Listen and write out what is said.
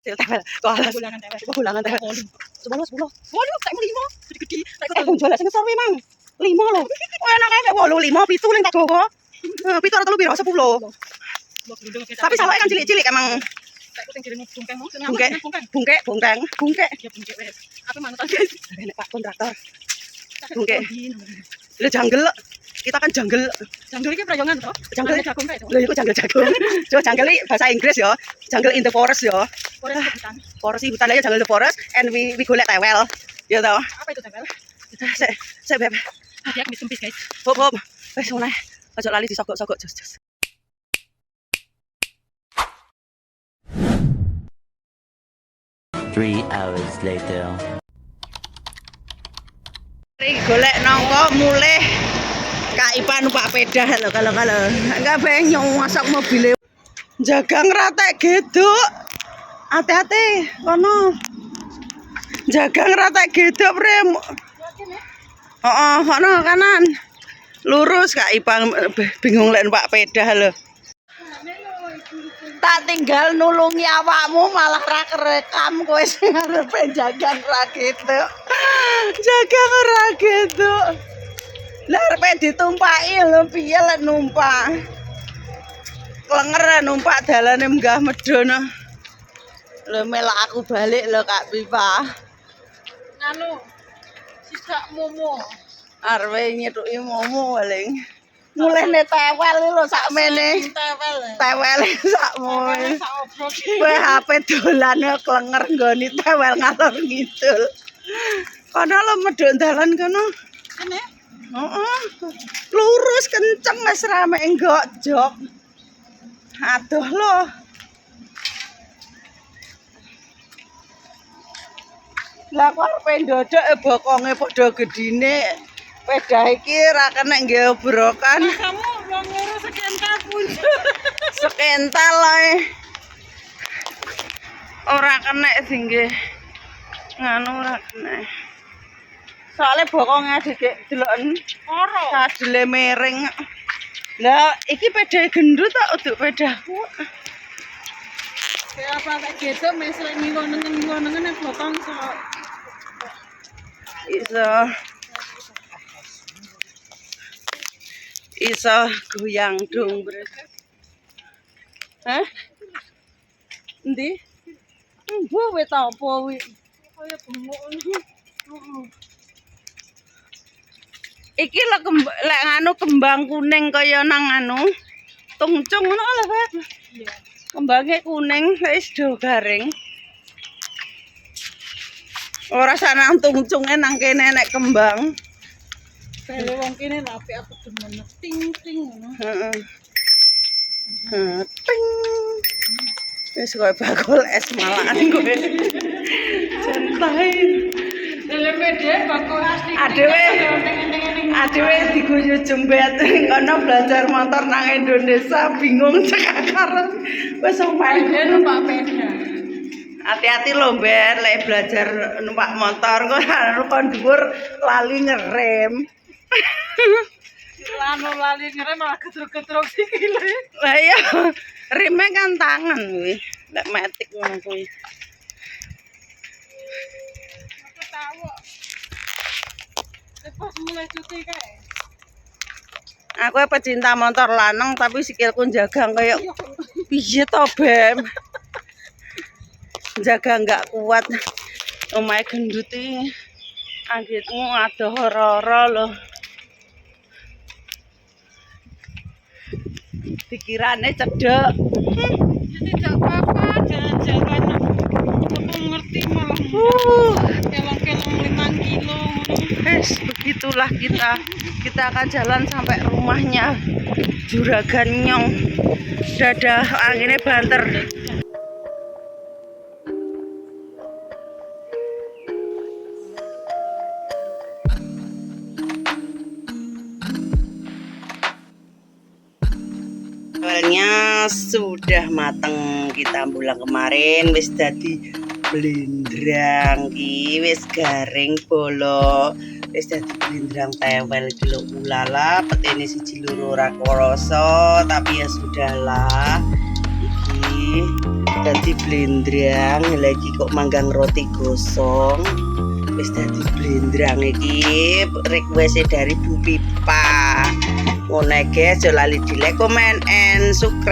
Tewel. Kok Bulangan tewel. bulangan tewel. 10. Waduh, tak mau 5. Gede-gede. Wong jual sing ngesor memang. 5 lho. Oh enak ae 8, 5, 7 ning tak gowo. 7 atau 3 piro 10. Tapi sawake kan cilik-cilik emang. Tak sing jenenge bungkeng mau. Bungkeng. Bungkek. Ya bungkeng wis. Apa manut guys? Nek Pak kontraktor. Bungkek. Lho janggel. Kita kan janggel. Janggel iki prayongan to? Janggel jagung kae to. Lho iku janggel jagung. Coba janggel iki bahasa Inggris ya. Jungle in the forest ya. Forest hutan. Forest hutan aja jungle the forest and we golek tewel. Ya toh. Apa itu tewel? Saya beb. Dia kempis guys. Hop. Wis ngono. Aja lali disogok-sogok jos. 3 hours later. Golek nongko mulih Kak numpak pedah lho kalau enggak benyong masak mobil jagang ratek geduk hati-hati kono jagang ratek geduk prem kono kanan lurus Kak Ipang bingung lek numpak pedah lho tak tinggal nulungi awakmu malah ra kerekam kowe sing arepe jagang ra geduk jagang ra geduk lah arepe ditumpaki lho piye lek numpak klenger numpak dalane munggah medhono lho melak aku balik lho Kak Pipa Anu sisa momo arepe nyethuki momo paling mulihne tewel lho sakmene tewel sakmono kowe HP dolane klenger nggoni tewel ngalor ngidul kono lho medhok dalan kono kene lurus kenceng wis rame enggok jok aduh lho lah kok arep ndodok bokonge padha gedine pedah iki ra kena nggih obrokan kamu wong loro sekental pun sekental ae ora kena sing nggih nganu ora kena soalnya bokonge dikek deloken ora sadele miring lah iki pedah gendut tak uduk pedahku kayak apa kayak gitu mesra ngingon-ngingon yang potong so iso goyang dong bro hah endi mbuh wit apa wi kaya bengok iki lek nganu kembang kuning kaya nang anu tungcung ngono lho Pak iya kembange kuning wis do garing ora sanang tungcunge nang kene nek kembang bele wong kene apik aku demen ting ngono heeh ting wis koyo bakul es malakan kowe santai bele pede bakul asli adewe diguyu jembet kono belajar motor nang Indonesia bingung cekakar wis omahe numpak peda hati-hati lho Mbak lek belajar numpak motor kok kon dhuwur lali ngerem lali ngerem malah gedruk-gedruk sikile lah iya reme kan tangan kuwi lek metik ngono kuwi aku tahu pas mulai cuti kae aku pecinta motor lanang tapi sikilku jagang kayak piye to Bem jaga nggak kuat omahe gendut iki anggitmu adoh ora-ora lho pikirane cedek jadi tidak apa-apa jalan-jalan aku ngerti malah kelong-kelong 5 kilo begitulah kita akan jalan sampai rumahnya Juragan Nyong dadah anginnya banter awalnya sudah mateng kita bulan kemarin wis dadi blendrang ki wis garing bolo wis dadi blendrang tewel iki lho ulala petene siji loro ora krasa tapi ya sudahlah iki dadi blendrang lagi kok manggang roti gosong wis dadi blendrang iki request dari Bu Pipa. Ngono guys, aja lali di like, comment and subscribe.